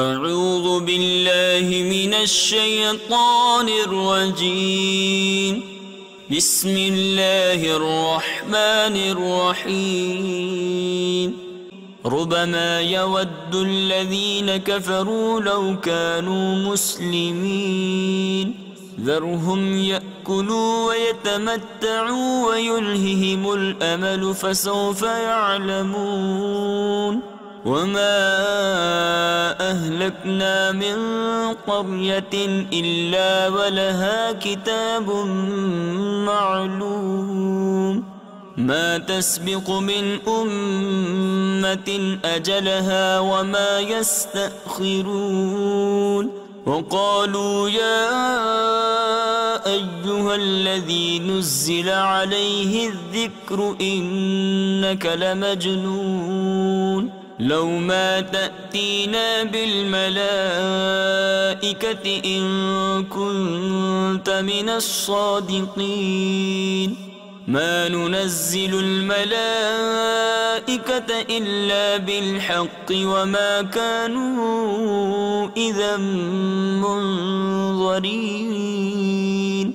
أعوذ بالله من الشيطان الرجيم. بسم الله الرحمن الرحيم. ربما يود الذين كفروا لو كانوا مسلمين ذرهم يأكلوا ويتمتعوا ويلههم الأمل فسوف يعلمون. وما أهلكنا من قرية إلا ولها كتاب معلوم ما تسبق من أمة أجلها وما يستأخرون. وقالوا يا أيها الذي نزل عليه الذكر إنك لمجنون لو ما تأتينا بالملائكة إن كنت من الصادقين. ما ننزل الملائكة إلا بالحق وما كانوا إذا منظرين.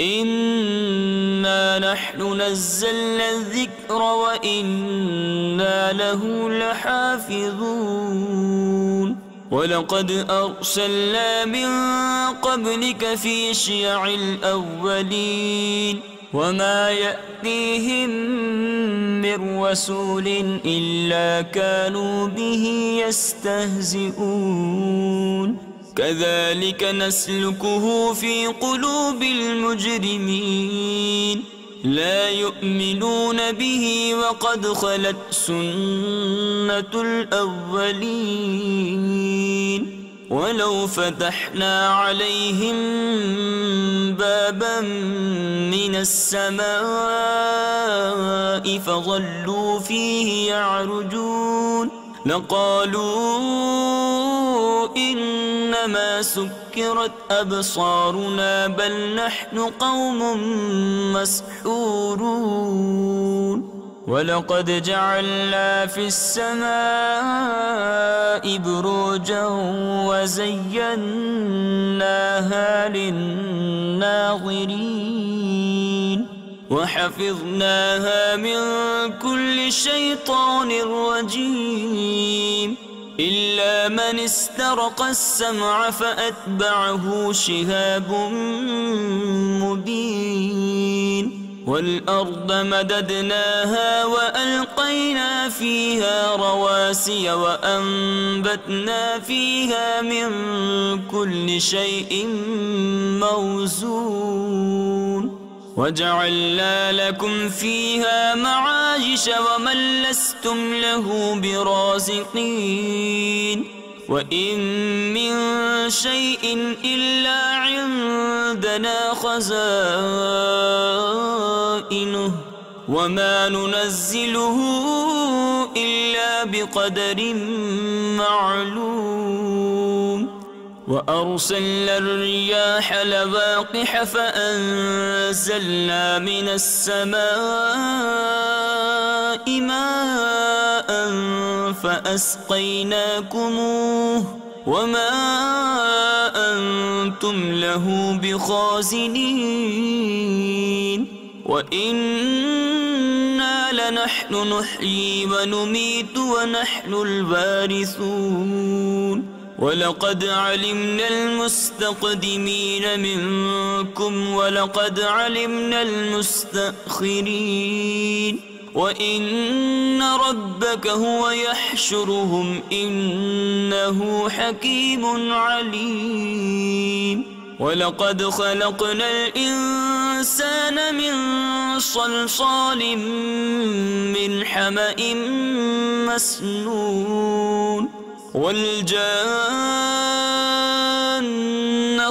إنا نحن نزلنا الذكر وإنا له لحافظون. ولقد أرسلنا من قبلك في شيع الأولين وما يأتيهم من رسول إلا كانوا به يستهزئون. كذلك نسلكه في قلوب المجرمين لا يؤمنون به وقد خلت سنة الأولين. ولو فتحنا عليهم بابا من السماء فظلوا فيه يعرجون لقالوا إنما سكرت أبصارنا بل نحن قوم مسحورون. ولقد جعلنا في السماء بروجا وزيناها للناظرين وحفظناها من كل شيطان رجيم إلا من استرق السمع فأتبعه شهاب مبين. والأرض مددناها وألقينا فيها رواسي وأنبتنا فيها من كل شيء موزون. وجعلنا لكم فيها معايش ومن لستم له برازقين. وإن من شيء إلا عندنا خزائنه وما ننزله إلا بقدر معلوم. وأرسلنا الرياح لواقح فأنزلنا من السماء ماء فأسقيناكموه وما أنتم له بخازنين. وإنا لنحن نحيي ونميت ونحن الوارثون. ولقد علمنا المستقدمين منكم ولقد علمنا المستأخرين. وإن ربك هو يحشرهم إنه حكيم عليم. ولقد خلقنا الإنسان من صلصال من حمأ مسنون. والجان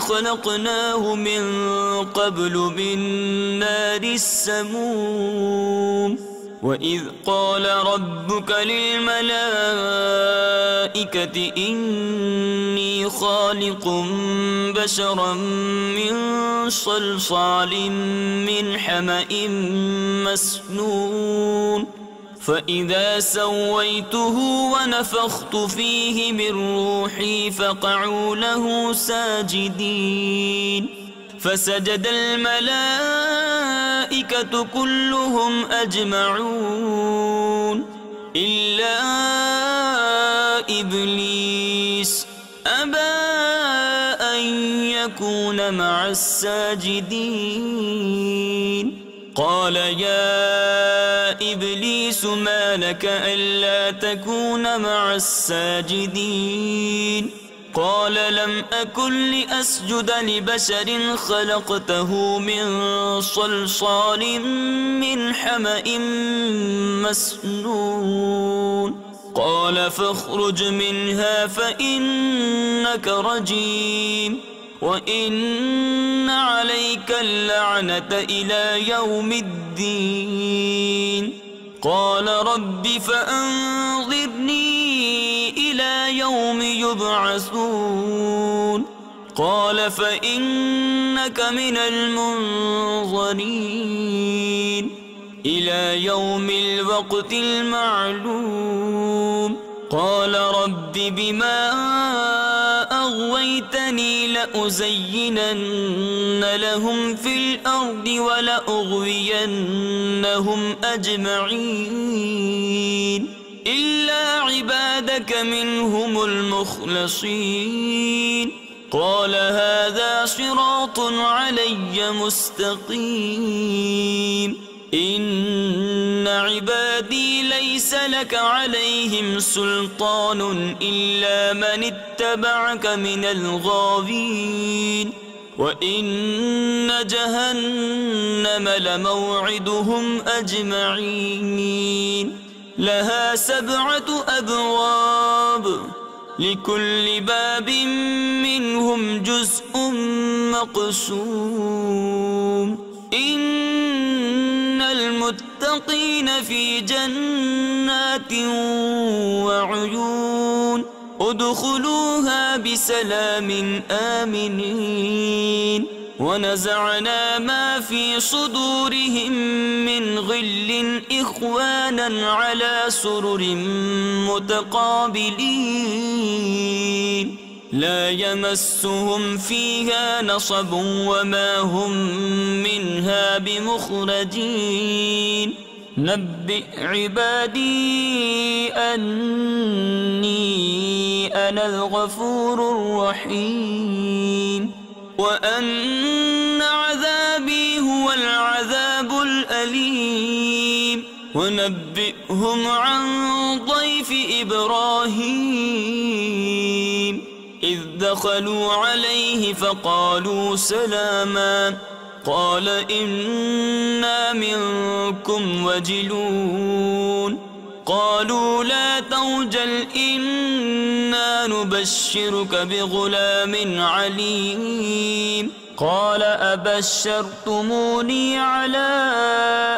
خلقناه من قبل من نار السموم. وإذ قال ربك للملائكة إني خالق بشرا من صلصال من حمأ مسنون فإذا سويته ونفخت فيه من روحي فقعوا له ساجدين فسجد الملائكة كلهم أجمعون إلا إبليس أبى أن يكون مع الساجدين قال يا إبليس ما لك ألا تكون مع الساجدين قال لم أكن لأسجد لبشر خلقته من صلصال من حمأ مسنون قال فاخرج منها فإنك رجيم وإن عليك اللعنة إلى يوم الدين قال رب فأنظرني إلى يوم يبعثون قال فإنك من المنظرين إلى يوم الوقت المعلوم قال رب بما أغويتني لأزينن لهم في الأرض ولأغوينهم أجمعين إلا عبادك منهم المخلصين قال هذا صراط علي مستقيم إن عبادي ليس لك عليهم سلطان إلا من اتبعك من الغاوين وإن جهنم لموعدهم أجمعين لها 7 أبواب لكل باب منهم جزء مقسوم إن المتقين في جنات وعيون ادخلوها بسلام آمنين ونزعنا ما في صدورهم من غل إخوانا على سرر متقابلين لا يمسهم فيها نصب وما هم منها بمخرجين نبئ عبادي أني أنا الغفور الرحيم وأن عذابي هو العذاب الأليم ونبئهم عن ضيف إبراهيم إذ دخلوا عليه فقالوا سلاما قال إنا منكم وجلون قالوا لا توجل إنا نبشرك بغلام عليم قال أبشرتموني على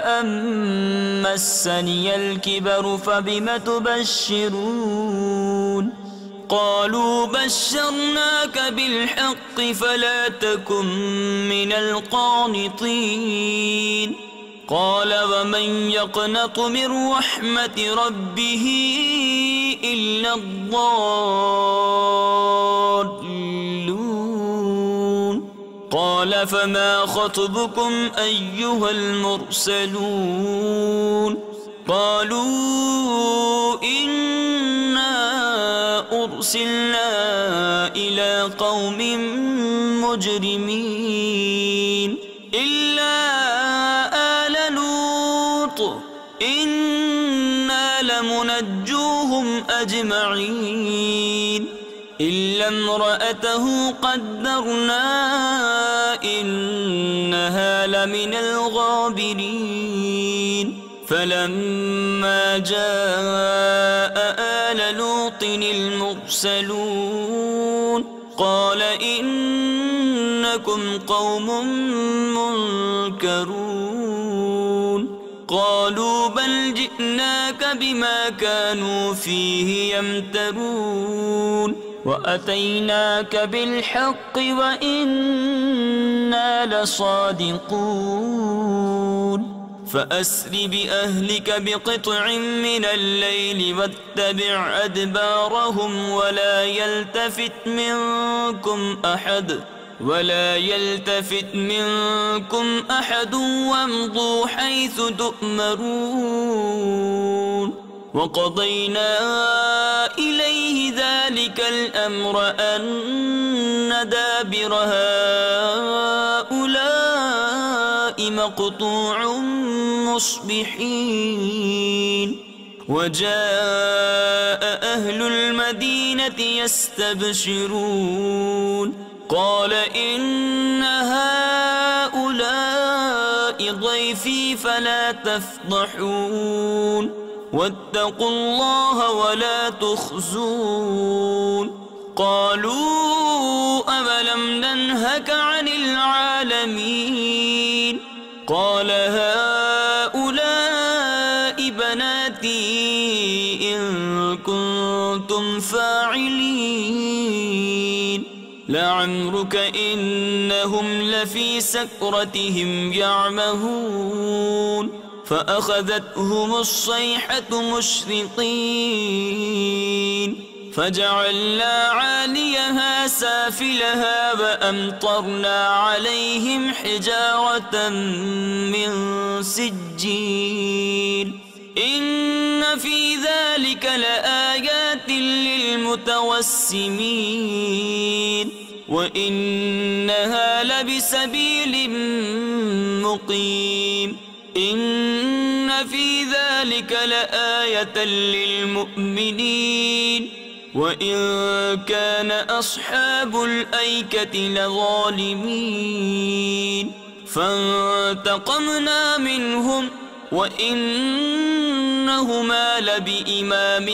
أن مسني الكبر فبم تبشرون قالوا بشرناك بالحق فلا تكن من القانطين قال ومن يقنط من رحمة ربه إلا الضالون قال فما خطبكم أيها المرسلون قالوا إنا أرسلنا إلى قوم مجرمين إلا آل لوط إنا لمنجوهم أجمعين إلا امرأته قدرنا إنها لمن الغابرين فلما جاء آل لوط المرسلون قال إنكم قوم منكرون قالوا بل جئناك بما كانوا فيه يمترون وأتيناك بالحق وإنا لصادقون فأسر بأهلك بقطع من الليل واتبع أدبارهم ولا يلتفت منكم أحد وامضوا حيث تؤمرون وقضينا إليه ذلك الأمر أن دابر هؤلاء مقطوع مصبحين وجاء أهل المدينة يستبشرون قال إن هؤلاء ضيفي فلا تفضحون واتقوا الله ولا تخزون قالوا أولم ننهك عن العالمين قال هؤلاء بناتي إن كنتم فاعلين لعمرك إنهم لفي سكرتهم يعمهون فأخذتهم الصيحة مشرقين فجعلنا عاليها سافلها وأمطرنا عليهم حجارة من سجيل إن في ذلك لآيات للمتوسمين وإنها لبسبيل مقيم إن في ذلك لآية للمؤمنين وإن كان أصحاب الأيكة لظالمين فانتقمنا منهم وإنهما لبإمام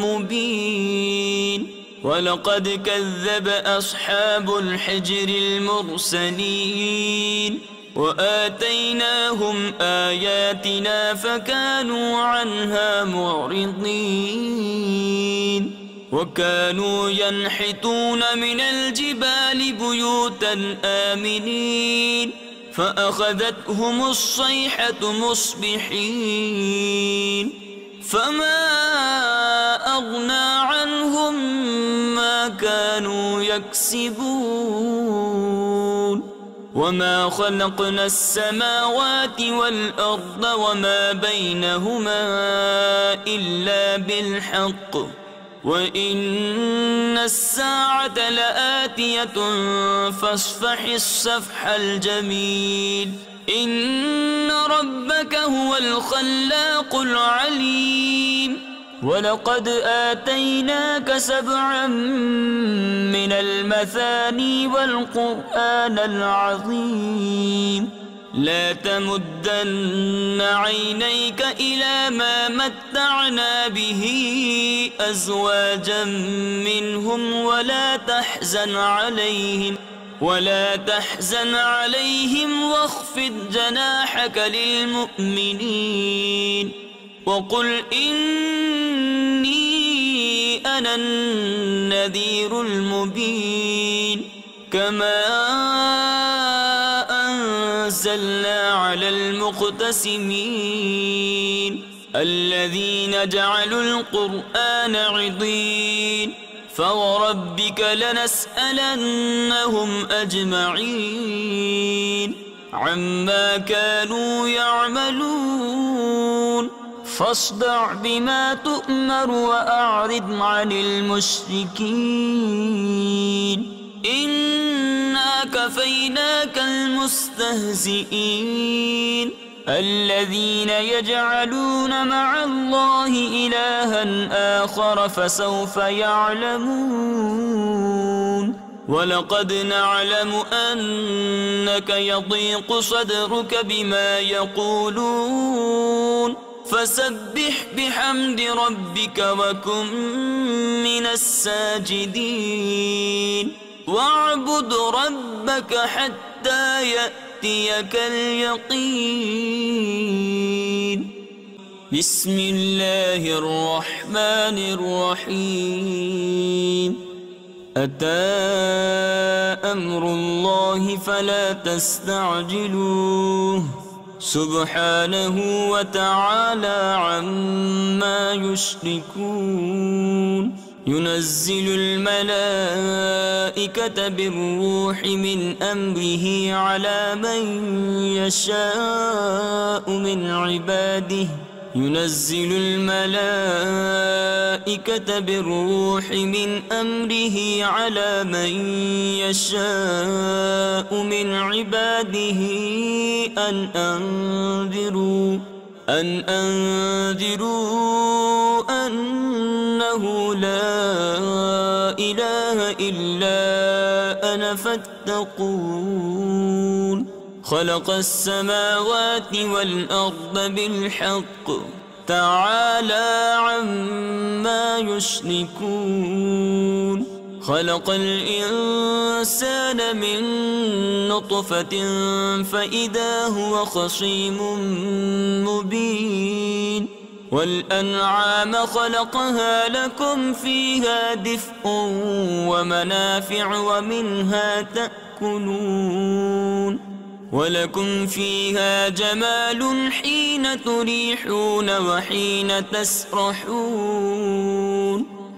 مبين ولقد كذب أصحاب الحجر المرسلين وآتيناهم آياتنا فكانوا عنها معرضين وكانوا ينحتون من الجبال بيوتا آمنين فأخذتهم الصيحة مصبحين فما أغنى عنهم ما كانوا يكسبون وما خلقنا السماوات والأرض وما بينهما إلا بالحق وإن الساعة لآتية فاصفح الصفح الجميل إن ربك هو الخلاق العليم ولقد آتيناك 7 من المثاني والقرآن العظيم لا تمدن عينيك إلى ما متعنا به أزواجا منهم ولا تحزن عليهم واخفض جناحك للمؤمنين وقل إني أنا النذير المبين كما أنزلنا على المقتسمين الذين جعلوا القرآن عضين فوربك لنسألنهم أجمعين عما كانوا يعملون فاصدع بما تؤمر وأعرض عن المشركين إنا كفيناك المستهزئين الذين يجعلون مع الله إلها آخر فسوف يعلمون ولقد نعلم أنك يضيق صدرك بما يقولون فسبح بحمد ربك وكن من الساجدين واعبد ربك حتى يأتيك اليقين بسم الله الرحمن الرحيم أتى أمر الله فلا تستعجلوه سبحانه وتعالى عما يشركون ينزل الملائكة بالروح من أمره على من يشاء من عباده ينزل الملائكة بالروح من أمره على من يشاء من عباده أن أنذروا أنه لا إله إلا أنا فاتقون خلق السماوات والأرض بالحق تعالى عما يشركون خلق الإنسان من نطفة فإذا هو خصيم مبين والأنعام خلقها لكم فيها دفء ومنافع ومنها تأكلون ولكم فيها جمال حين تريحون وحين تسرحون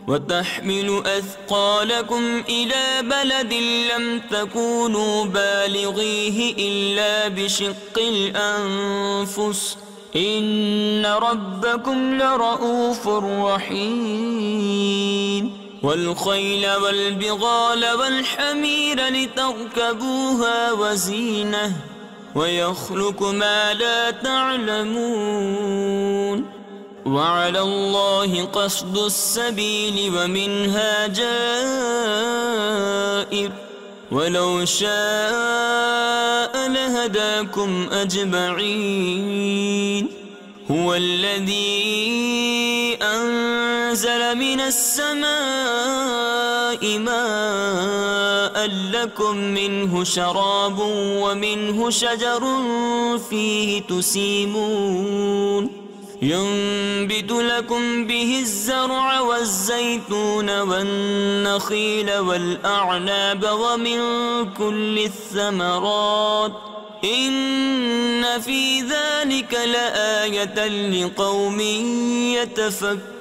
وتحمل أثقالكم إلى بلد لم تكونوا بالغيه إلا بشق الأنفس إن ربكم لرؤوف رحيم والخيل والبغال والحمير لتركبوها وزينة ويخلق ما لا تعلمون وعلى الله قصد السبيل ومنها جائر ولو شاء لهداكم أجمعين هو الذي أنزل من السماء ماء لكم منه شراب ومنه شجر فيه تسيمون ينبت لكم به الزرع والزيتون والنخيل والأعناب ومن كل الثمرات إن في ذلك لآية لقوم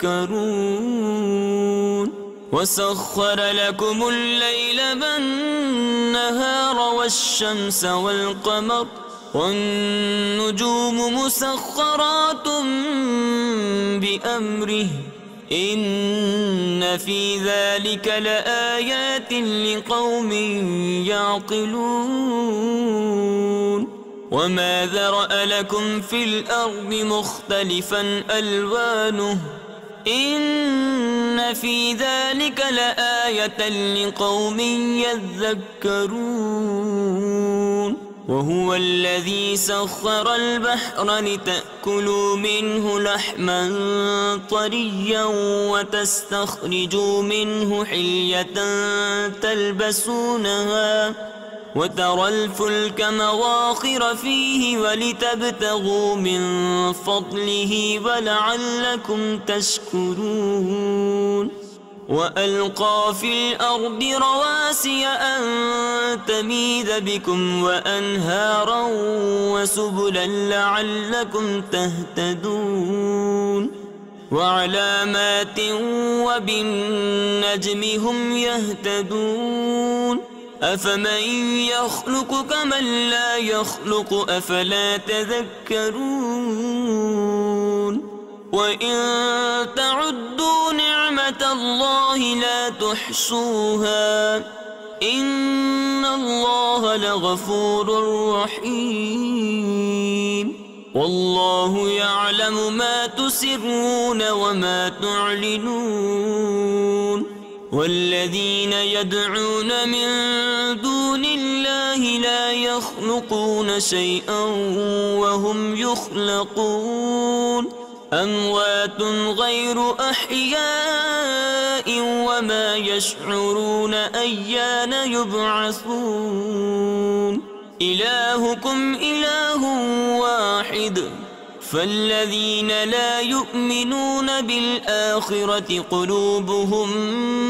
يتفكرون وسخر لكم الليل والنهار والشمس والقمر والنجوم مسخرات بأمره إن في ذلك لآيات لقوم يعقلون وما ذرأ لكم في الأرض مختلفا ألوانه إن في ذلك لآية لقوم يذكرون وهو الذي سخر البحر لتأكلوا منه لحما طريا وتستخرجوا منه حلية تلبسونها وترى الفلك مواخر فيه ولتبتغوا من فضله ولعلكم تشكرون وألقى في الأرض رواسي أن تميد بكم وأنهارا وسبلا لعلكم تهتدون وعلامات وبالنجم هم يهتدون أفمن يخلق كمن لا يخلق أفلا تذكرون وإن تعدوا نعمة الله لا تحصوها إن الله لغفور رحيم والله يعلم ما تسرون وما تعلنون والذين يدعون من دون الله لا يخلقون شيئا وهم يخلقون أموات غير أحياء وما يشعرون أيان يبعثون إلهكم إله واحد فالذين لا يؤمنون بالآخرة قلوبهم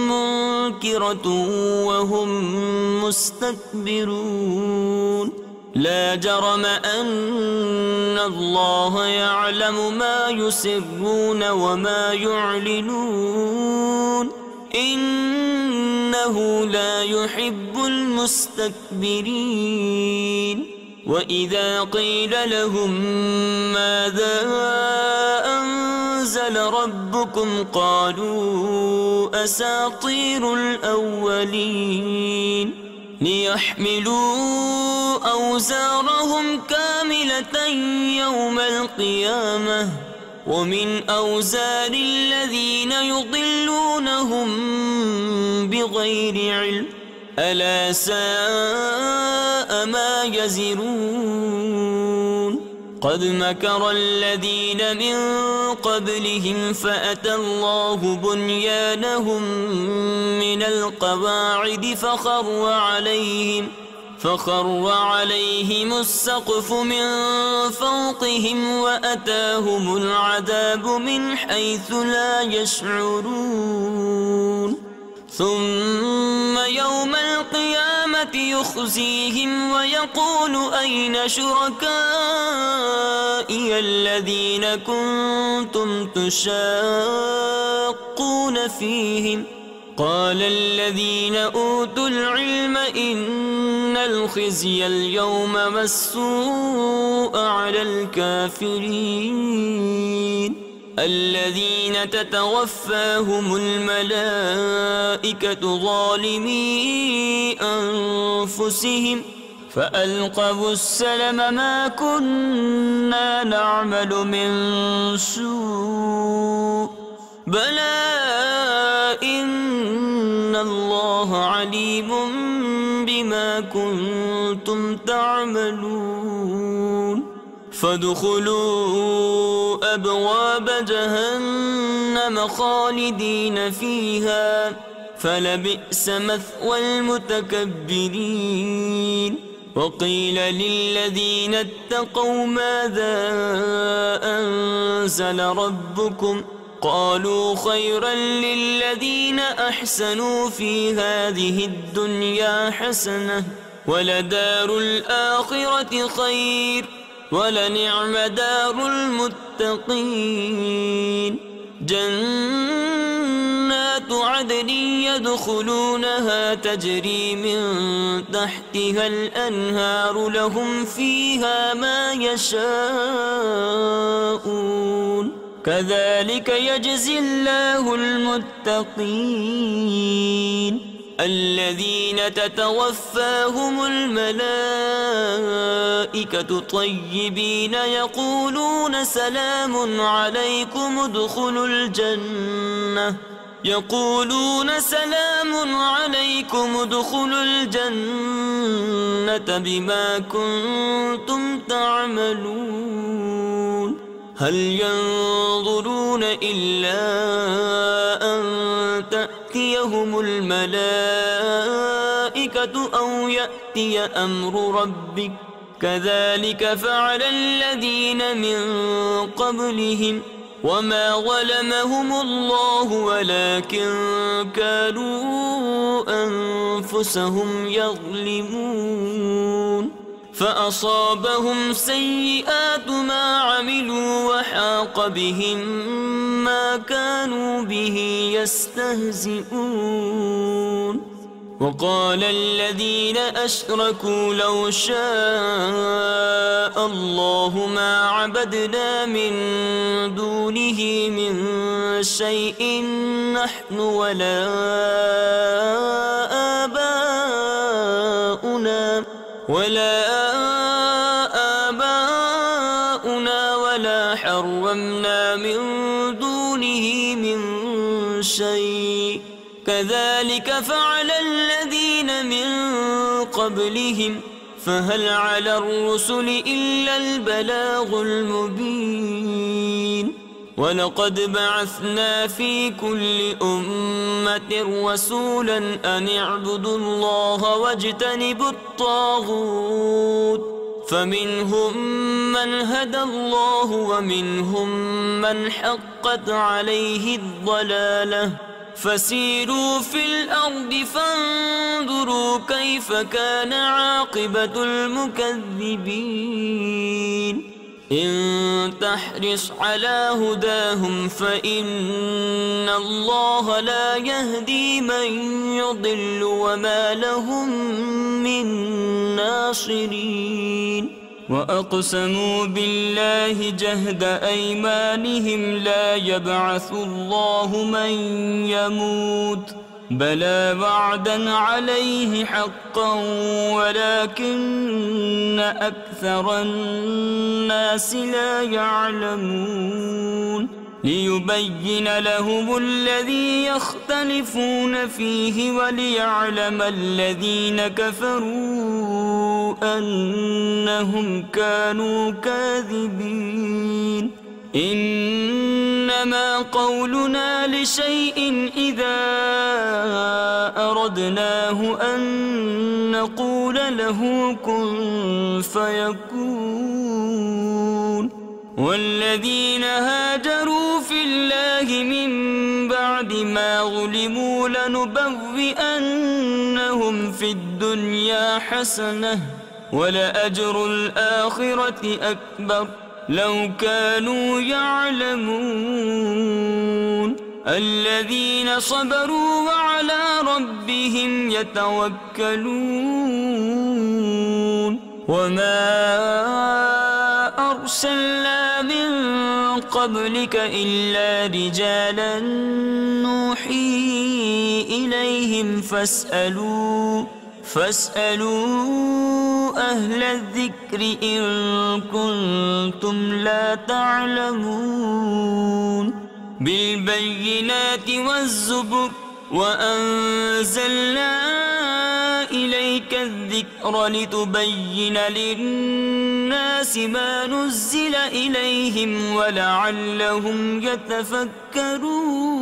منكرة وهم مستكبرون لا جرم أن الله يعلم ما يسرون وما يعلنون إنه لا يحب المستكبرين وإذا قيل لهم ماذا أنزل ربكم قالوا أساطير الأولين ليحملوا أوزارهم كاملة يوم القيامة ومن أوزار الذين يضلونهم بغير علم ألا ساء ما يزرون قد مكر الذين من قبلهم فأتى الله بنيانهم من القواعد فخر عليهم السقف من فوقهم وأتاهم العذاب من حيث لا يشعرون ثم يوم القيامة يخزيهم ويقول أين شركائي الذين كنتم تشاقون فيهم قال الذين أوتوا العلم إن الخزي اليوم والسوء على الكافرين الذين تتوفاهم الملائكة ظالمي أنفسهم فألقوا السلم ما كنا نعمل من سوء بلى إن الله عليم بما كنتم تعملون فادخلوا أبواب جهنم خالدين فيها فلبئس مثوى المتكبرين وقيل للذين اتقوا ماذا أنزل ربكم قالوا خيرا للذين أحسنوا في هذه الدنيا حسنة ولدار الآخرة خير ولنعم دار المتقين جنات عدن يدخلونها تجري من تحتها الأنهار لهم فيها ما يشاءون كذلك يجزي الله المتقين الذين تتوفاهم الملائكة طيبين يقولون سلام عليكم ادخلوا الجنة بما كنتم تعملون هل ينظرون إلا أن تأتيهم الملائكة أو يأتي أمر ربك كذلك فعل الذين من قبلهم وما ظلمهم الله ولكن كانوا أنفسهم يظلمون فأصابهم سيئات ما عملوا وحاق بهم ما كانوا به يستهزئون وقال الذين أشركوا لو شاء الله ما عبدنا من دونه من شيء نحن ولا آباؤنا ولا حرمنا من دونه من شيء كذلك فعل الذين من قبلهم فهل على الرسل إلا البلاغ المبين ولقد بعثنا في كل أمة رسولا أن اعبدوا الله واجتنبوا الطاغوت فمنهم من هدى الله ومنهم من حقت عليه الضلالة فسيروا في الأرض فانظروا كيف كان عاقبة المكذبين إن تحرص على هداهم فإن الله لا يهدي من يضل وما لهم من ناصرين وأقسموا بالله جهد أيمانهم لا يبعث الله من يموت بلى وعدا عليه حقا ولكن أكثر الناس لا يعلمون ليبين لهم الذي يختلفون فيه وليعلم الذين كفروا أنهم كانوا كاذبين إنما قولنا لشيء إذا أردناه أن نقول له كن فيكون والذين هاجروا في الله من بعد ما ظلموا لنبوئنهم في الدنيا حسنة ولأجر الآخرة أكبر لو كانوا يعلمون الذين صبروا وعلى ربهم يتوكلون وما أرسلنا من قبلك إلا رجالا نوحي إليهم فاسألوا أهل الذكر إن كنتم لا تعلمون بالبينات والزبر وأنزلنا إليك الذكر لتبين للناس ما نزل إليهم ولعلهم يتفكرون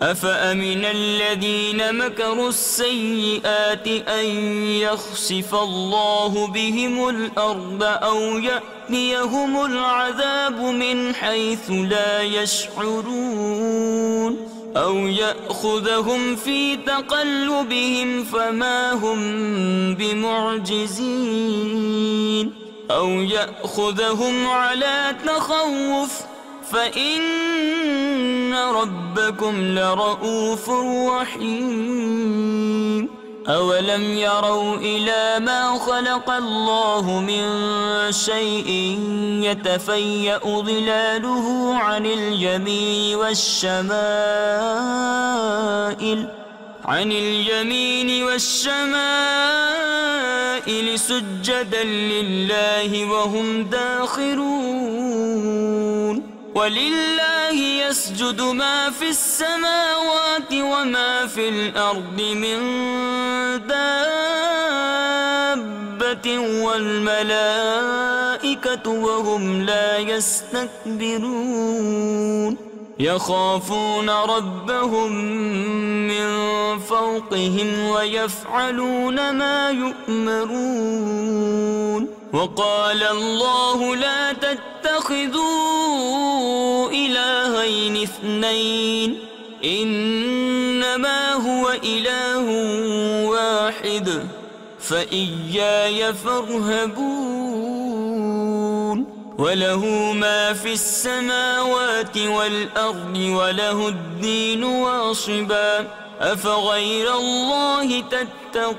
أفأمن الذين مكروا السيئات أن يخسف الله بهم الأرض أو يأتيهم العذاب من حيث لا يشعرون أو يأخذهم في تقلبهم فما هم بمعجزين أو يأخذهم على تخوف فإن ربكم لرؤوف رحيم أولم يروا إلى ما خلق الله من شيء يتفيأ ظلاله عن اليمين والشمائل سجدا لله وهم داخرون ولله يسجد ما في السماوات وما في الأرض من دابة والملائكة وهم لا يستكبرون يخافون ربهم من فوقهم ويفعلون ما يؤمرون وقال الله لا تتخذوا إلهين اثنين إنما هو إله واحد فإياي فارهبون وله ما في السماوات والأرض وله الدين واصبا أفغير الله تتقون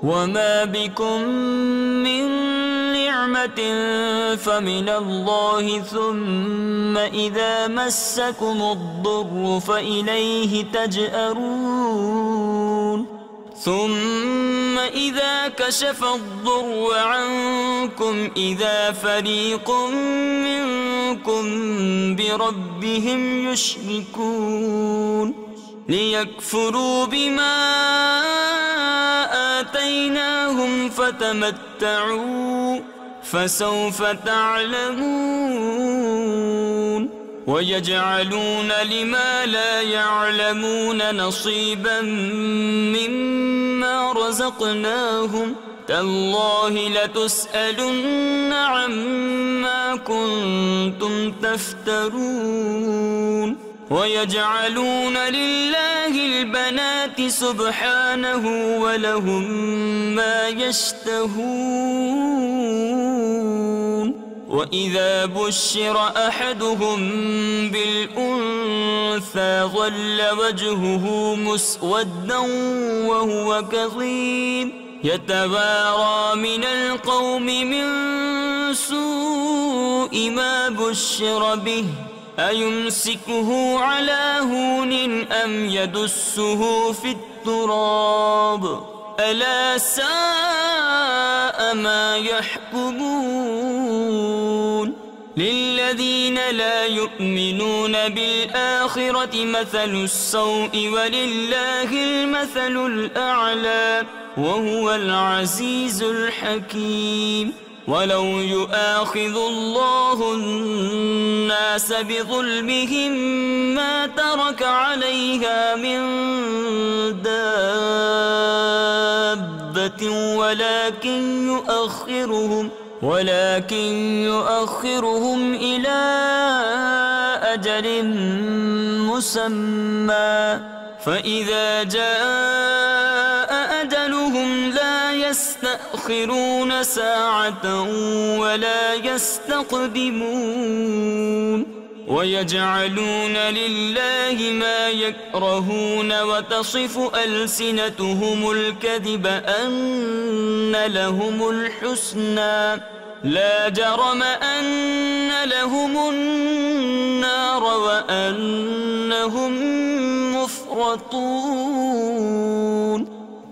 وما بكم من نعمة فمن الله ثم إذا مسكم الضر فإليه تجأرون ثم إذا كشف الضر عنكم إذا فريق منكم بربهم يشركون ليكفروا بما آتيناهم فتمتعوا فسوف تعلمون ويجعلون لما لا يعلمون نصيبا مما رزقناهم تالله لتسألن عما كنتم تفترون ويجعلون لله البنات سبحانه ولهم ما يشتهون وإذا بشر أحدهم بالأنثى ظل وجهه مسودا وهو كظيم يتوارى من القوم من سوء ما بشر به أيمسكه على هون أم يدسه في التراب ألا ساء ما يحكمون للذين لا يؤمنون بالآخرة مثل السوء ولله المثل الأعلى وهو العزيز الحكيم ولو يؤاخذ الله الناس بظلمهم ما ترك عليها من دابة ولكن يؤخرهم إلى أجل مسمى فإذا جاء أجلهم لا يستأخرون ساعة ولا يستقدمون ويجعلون لله ما يكرهون وتصف ألسنتهم الكذب أن لهم الحسنى لا جرم أن لهم النار وأنهم مفرطون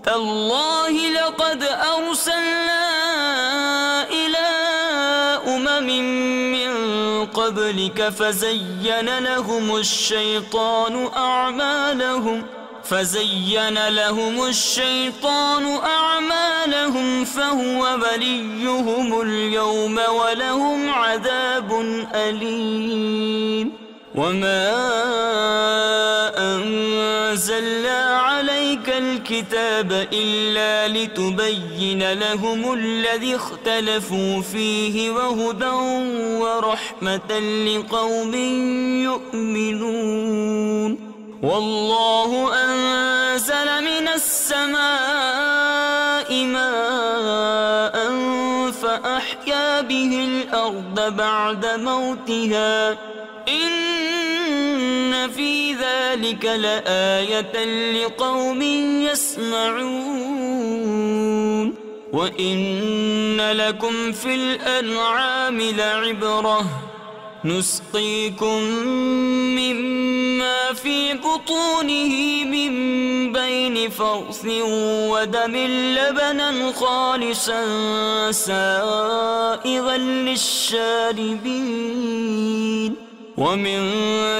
تالله لقد أرسلنا إلى أمم من قبلك فزين لهم الشيطان أعمالهم فهو وليهم اليوم ولهم عذاب أليم وما أنزلنا عليك الكتاب إلا لتبين لهم الذي اختلفوا فيه وهدى ورحمة لقوم يؤمنون والله أنزل من السماء ماء فأحيا به الأرض بعد موتها إن في ذلك لآية لقوم يسمعون وإن لكم في الأنعام لعبرة نسقيكم مما في بطونه من بين فرث ودم لبنا خالصا سائغا للشاربين ومن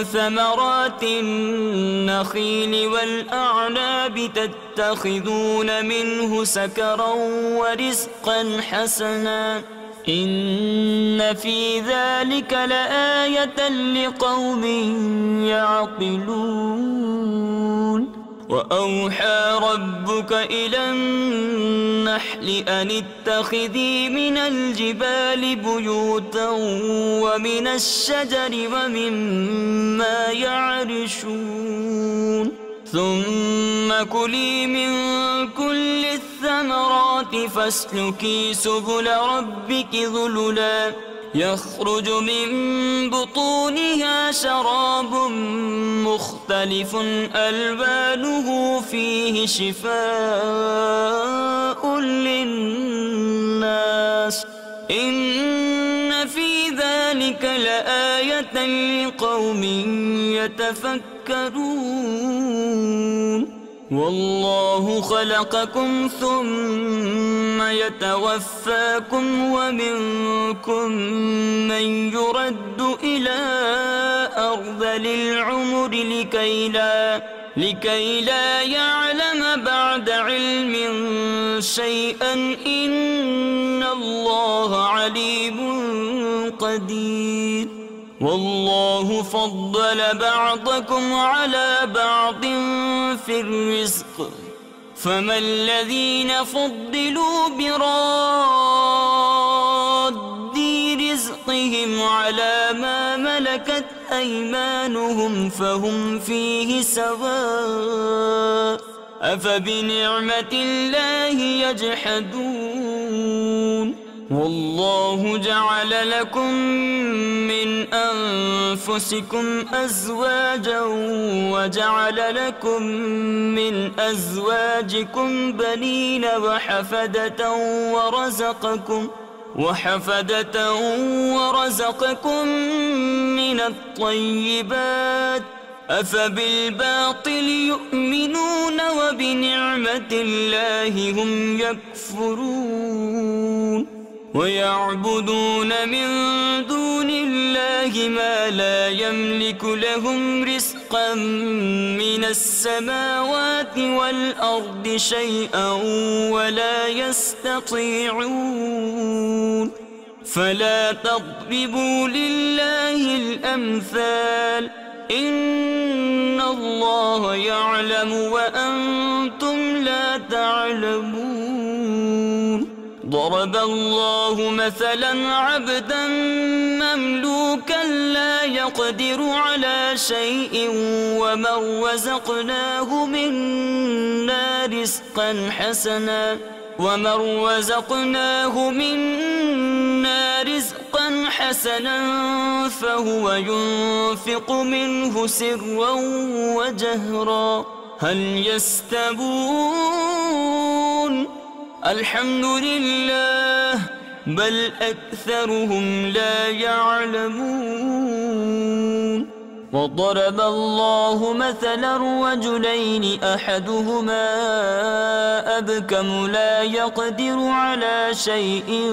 ثمرات النخيل والأعناب تتخذون منه سكرا ورزقا حسنا إن في ذلك لآية لقوم يعقلون وأوحى ربك إلى النحل أن اتخذي من الجبال بيوتا ومن الشجر ومما يعرشون ثم كلي من كل الثمرات فاسلكي سبل ربك ذللا يخرج من بطونها شراب مختلف ألوانه فيه شفاء للناس إن في ذلك لآية لقوم يتفكرون والله خلقكم ثم يتوفاكم ومنكم من يرد إلى أرذل العمر لكي لا يعلم بعد علم شيئا إن الله عليم قدير والله فضل بعضكم على بعض في الرزق فما الذين فضلوا براد رزقهم على ما ملكت أيمانهم فهم فيه سواء أفبنعمة الله يجحدون والله جعل لكم من أنفسكم أزواجا وجعل لكم من أزواجكم بنين وحفدة ورزقكم من الطيبات أفبالباطل يؤمنون وبنعمة الله هم يكفرون ويعبدون من دون الله ما لا يملك لهم رزقا من السماوات والأرض شيئا ولا يستطيعون فلا تضربوا لله الأمثال إن الله يعلم وأنتم لا تعلمون ضرب الله مثلا عبدا مملوكا لا يقدر على شيء ومن رزقناه منا رزقا حسنا فهو ينفق منه سرا وجهرا هل يستوون الحمد لله بل أكثرهم لا يعلمون وضرب الله مثلا رجلين أحدهما أبكم لا يقدر على شيء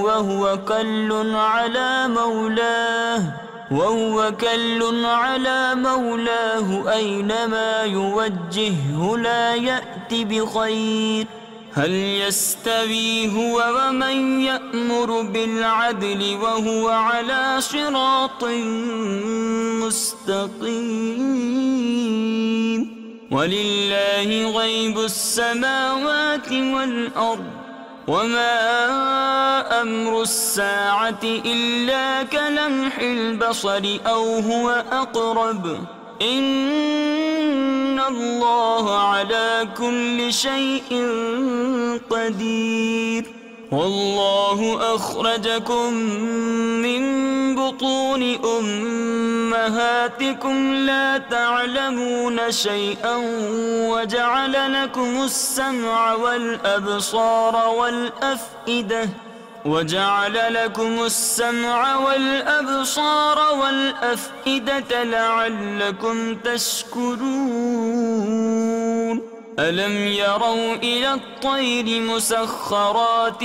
وهو كل على مولاه أينما يوجهه لا يأتي بخير هل يستوي هو ومن يأمر بالعدل وهو على صراط مستقيم ولله غيب السماوات والأرض وما أمر الساعة إلا كلمح البصر أو هو أقرب إن الله على كل شيء قدير والله أخرجكم من بطون أمهاتكم لا تعلمون شيئا وجعل لكم السمع والأبصار والأفئدة لعلكم تشكرون ألم يروا إلى الطير مسخرات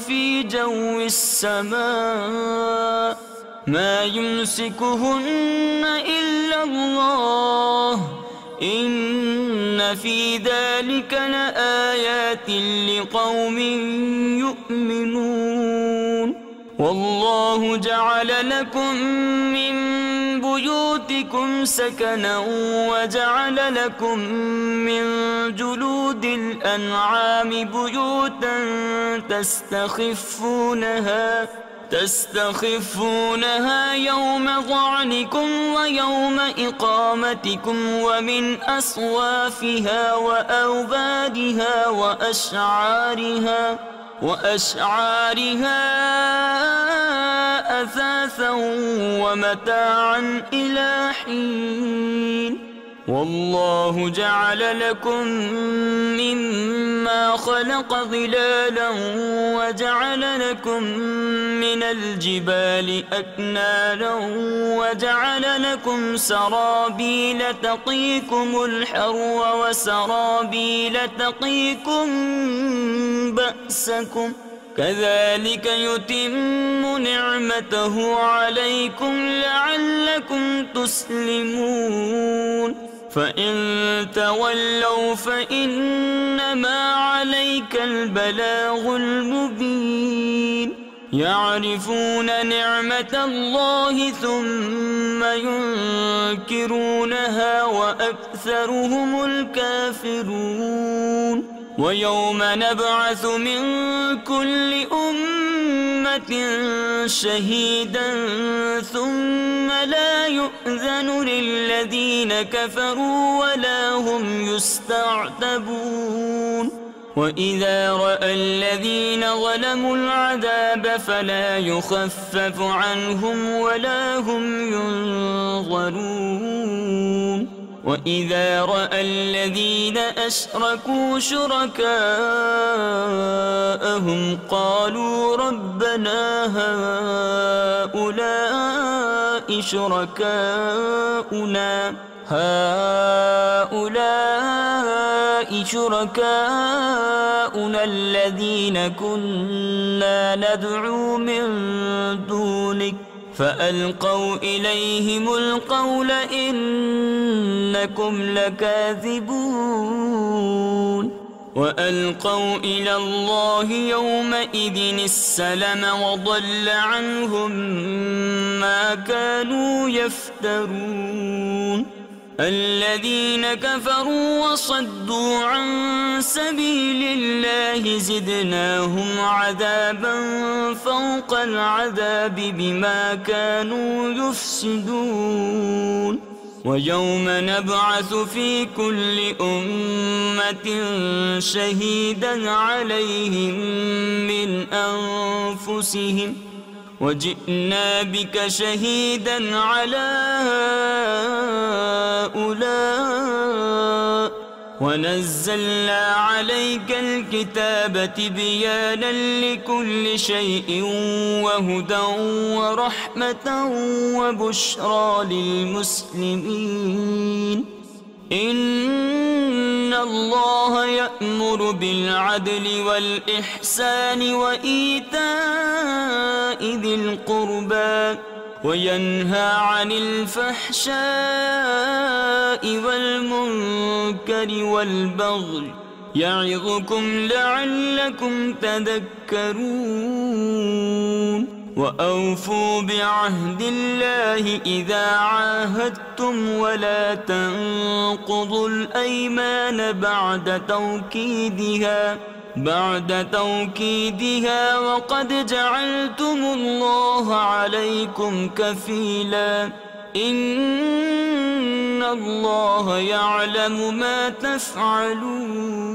في جو السماء ما يمسكهن إلا الله إن في ذلك لآيات لقوم يؤمنون والله جعل لكم من بيوتكم سكنا وجعل لكم من جلود الأنعام بيوتا تستخفونها يوم ظعنكم ويوم إقامتكم ومن أصوافها وأوبادها وأشعارها أثاثا ومتاعا إلى حين والله جعل لكم مما خلق ظلالا وجعل لكم من الجبال أكنانا وجعل لكم سرابيل تقيكم الحر وسرابيل تقيكم بأسكم كذلك يتم نعمته عليكم لعلكم تسلمون فإن تولوا فإنما عليك البلاغ المبين يعرفون نعمة الله ثم ينكرونها وأكثرهم الكافرون ويوم نبعث من كل أمة شهيدا ثم لا يؤذن للذين كفروا ولا هم يستعتبون وإذا رأى الذين ظلموا العذاب فلا يخفف عنهم ولا هم ينظرون وإذا رأى الذين أشركوا شركاءهم قالوا ربنا هؤلاء شركاؤنا الذين كنا ندعو من دونك فألقوا إليهم القول إنكم لكاذبون وألقوا إلى الله يومئذ السلم وضل عنهم ما كانوا يفترون الذين كفروا وصدوا عن سبيل الله زدناهم عذابا فوق العذاب بما كانوا يفسدون ويوم نبعث في كل أمة شهيدا عليهم من أنفسهم وجئنا بك شهيدا على هؤلاء ونزلنا عليك الكتاب تبيانا لكل شيء وهدى ورحمة وبشرى للمسلمين إن الله يأمر بالعدل والإحسان وإيتاء ذي القربى وينهى عن الفحشاء والمنكر والبغي يعظكم لعلكم تذكرون وأوفوا بعهد الله إذا عاهدتم ولا تنقضوا الأيمان بعد توكيدها وقد جعلتم الله عليكم كفيلا إن الله يعلم ما تفعلون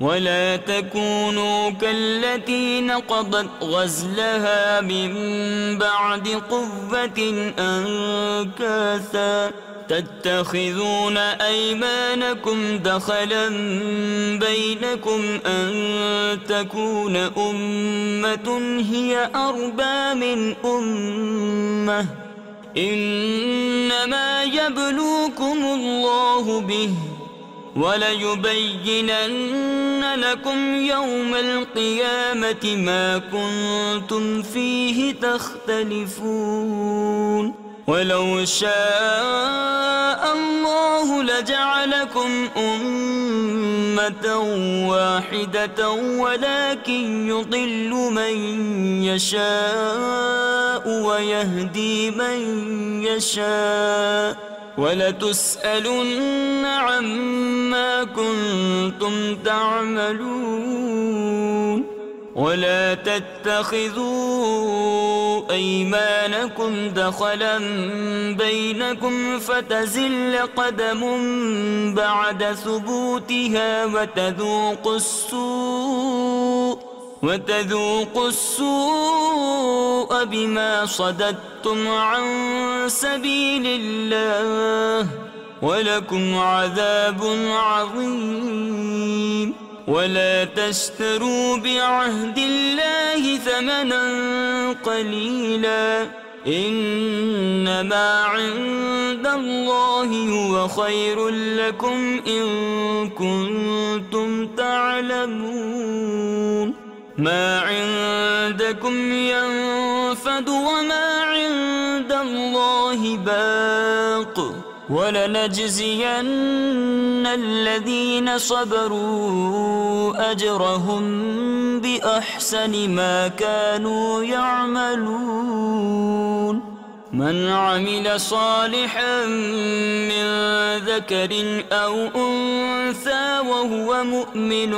ولا تكونوا كالتي نقضت غزلها من بعد قوة أنكاثا تتخذون أيمانكم دخلا بينكم أن تكون أمة هي أربى من أمة إنما يبلوكم الله به وليبينن لكم يوم القيامة ما كنتم فيه تختلفون ولو شاء الله لجعلكم أمة واحدة ولكن يضل من يشاء ويهدي من يشاء ولتسألن عما كنتم تعملون ولا تتخذوا أيمانكم دخلا بينكم فتزل قدم بعد ثبوتها وتذوقوا السوء بما صددتم عن سبيل الله ولكم عذاب عظيم ولا تشتروا بعهد الله ثمنا قليلا إنما عند الله هو خير لكم إن كنتم تعلمون ما عندكم ينفد وما عند الله وباق ولنجزين الذين صبروا أجرهم بأحسن ما كانوا يعملون من عمل صالحا من ذكر أو أنثى وهو مؤمن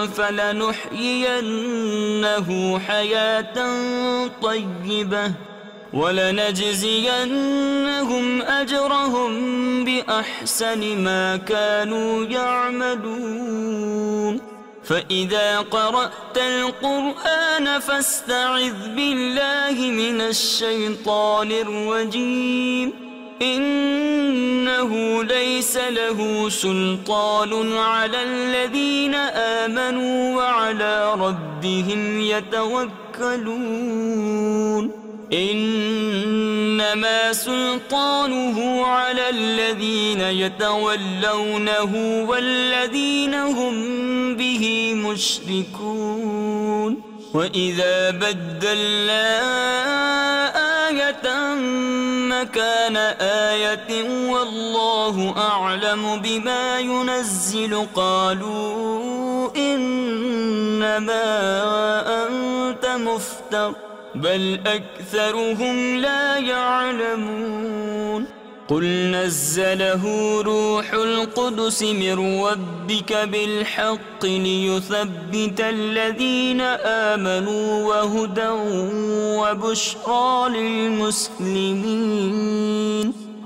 فلنحيينه حياة طيبة ولنجزينهم أجرهم بأحسن ما كانوا يعملون فإذا قرأت القرآن فاستعذ بالله من الشيطان الرجيم إنه ليس له سلطان على الذين آمنوا وعلى ربهم يتوكلون إنما سلطانه على الذين يتولونه والذين هم به مشركون وإذا بدلنا آية مكان آية والله أعلم بما ينزل قالوا إنما أنت مفتر بل أكثرهم لا يعلمون قل نزله روح القدس من ربك بالحق ليثبت الذين آمنوا وهدى وبشرى للمسلمين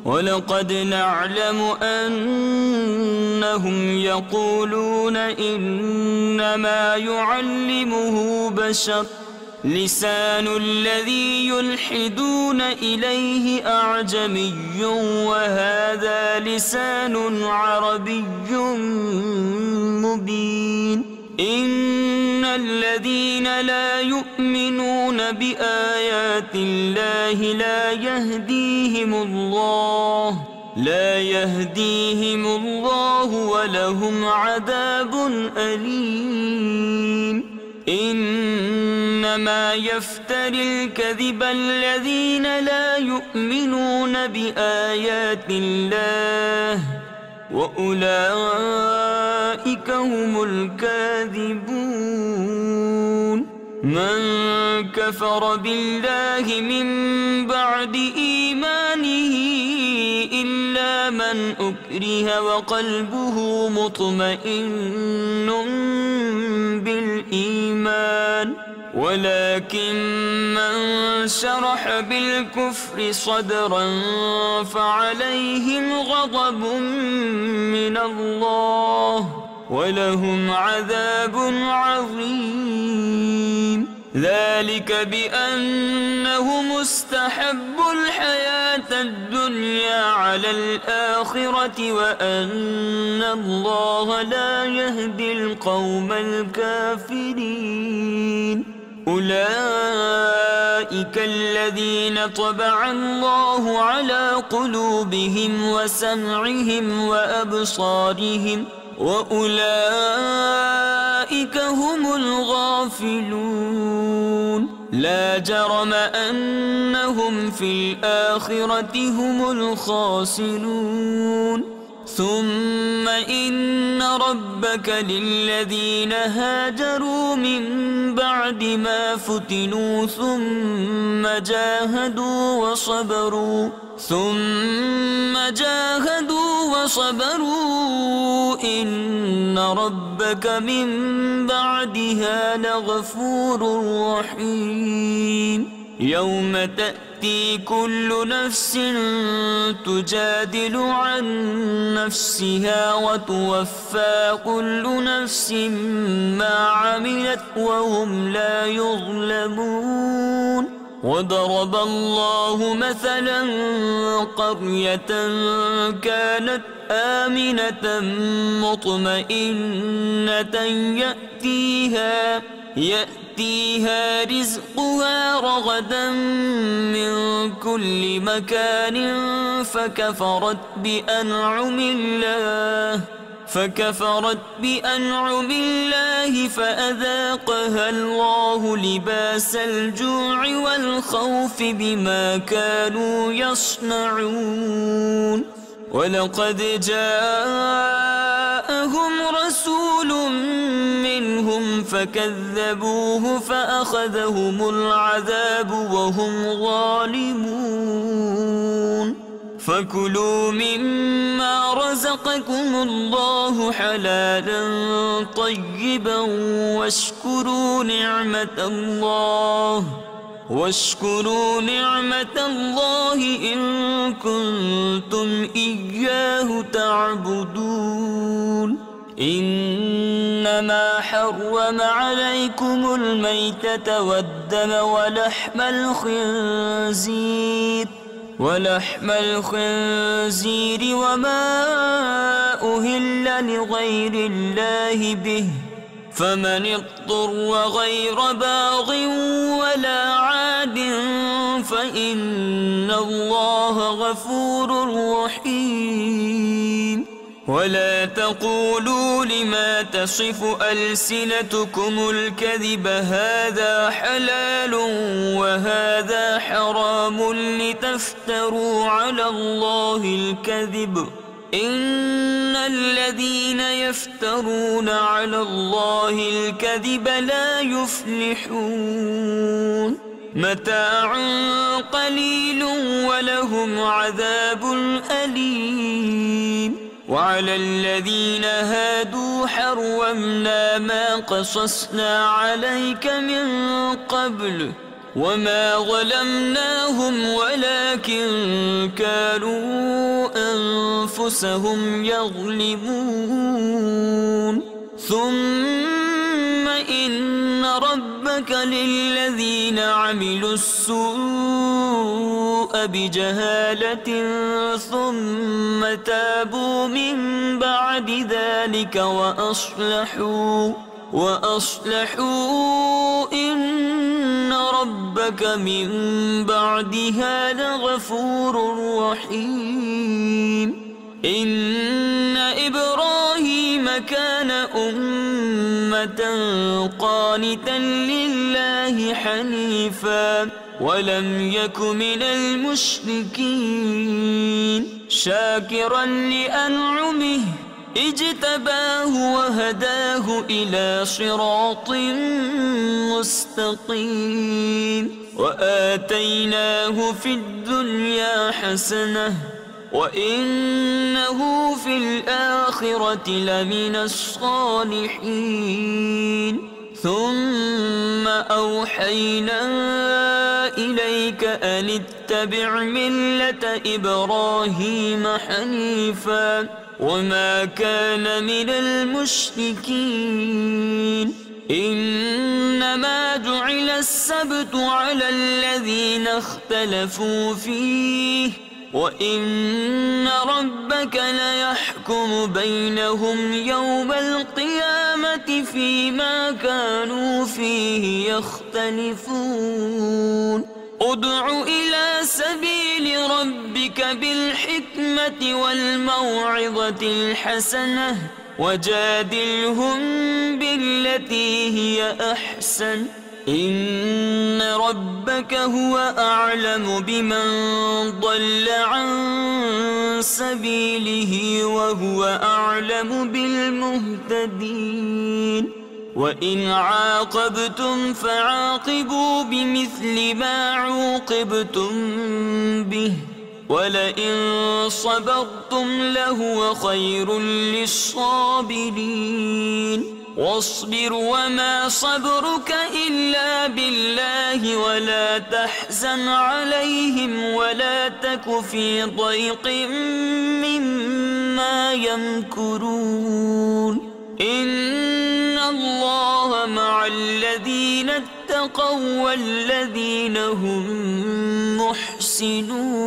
ولقد نعلم أنهم يقولون إنما يعلمه بشر لسان الذي يلحدون إليه أعجمي وهذا لسان عربي مبين إن الذين لا يؤمنون بآيات الله لا يهديهم الله ولهم عذاب أليم إنما يفتري الكذب الذين لا يؤمنون بآيات الله وأولئك هم الكاذبون من كفر بالله من بعد إيمانه إلا من أكره وقلبه مطمئن بالإيمان ولكن من شرح بالكفر صدرا فعليهم غضب من الله ولهم عذاب عظيم ذلك بأنهم استحبوا الحياة الدنيا على الآخرة وأن الله لا يهدي القوم الكافرين أولئك الذين طبع الله على قلوبهم وسمعهم وأبصارهم وأولئك هم الغافلون لا جرم أنهم في الآخرة هم الخاسرون ثم إن ربك للذين هاجروا من بعد ما فتنوا ثم جاهدوا وصبروا إن ربك من بعدها لغفور رحيم يوم تأتي كل نفس تجادل عن نفسها وتوفى كل نفس ما عملت وهم لا يظلمون وضرب الله مثلا قرية كانت آمنة مطمئنة يأتيها رزقها رغدا من كل مكان فكفرت بأنعم الله فكفرت بأنعم الله فأذاقها الله لباس الجوع والخوف بما كانوا يصنعون ولقد جاءهم رسول منهم فكذبوه فأخذهم العذاب وهم ظالمون فكلوا مما رزقكم الله حلالا طيبا واشكروا نعمة الله إن كنتم إياه تعبدون إنما حرم عليكم الميتة والدم ولحم الخنزير وما أهل لغير الله به فمن اضطر غير باغ ولا عاد فإن الله غفور رحيم ولا تقولوا لما تصف ألسنتكم الكذب هذا حلال وهذا حرام لتفتروا على الله الكذب إن الذين يفترون على الله الكذب لا يفلحون متاع قليل ولهم عذاب أليم وعلى الذين هادوا حرمنا ما قصصنا عليك من قبل وما ظلمناهم ولكن كانوا أنفسهم يظلمون ثم إن ربك للذين عملوا السوء بجهالة ثم تابوا من بعد ذلك وأصلحوا إن ربك من بعدها لغفور رحيم إن إبراهيم كان أمة قانتا لله حنيفا ولم يك من المشركين شاكرا لأنعمه اجتباه وهداه إلى صراط مستقيم وآتيناه في الدنيا حسنة وإنه في الآخرة لمن الصالحين ثم أوحينا إليك أن اتبع ملة إبراهيم حنيفا وما كان من المشركين إنما جعل السبت على الذين اختلفوا فيه وإن ربك ليحكم بينهم يوم القيامة فيما كانوا فيه يختلفون ادع إلى سبيل ربك بالحكمة والموعظة الحسنة وجادلهم بالتي هي أحسن إن ربك هو أعلم بمن ضل عن سبيله وهو أعلم بالمهتدين وإن عاقبتم فعاقبوا بمثل ما عوقبتم به ولئن صبرتم لهو خير للصابرين واصبر وما صبرك إلا بالله ولا تحزن عليهم ولا تك في ضيق مما يمكرون إن الله مع الذين اتقوا والذين هم محسنون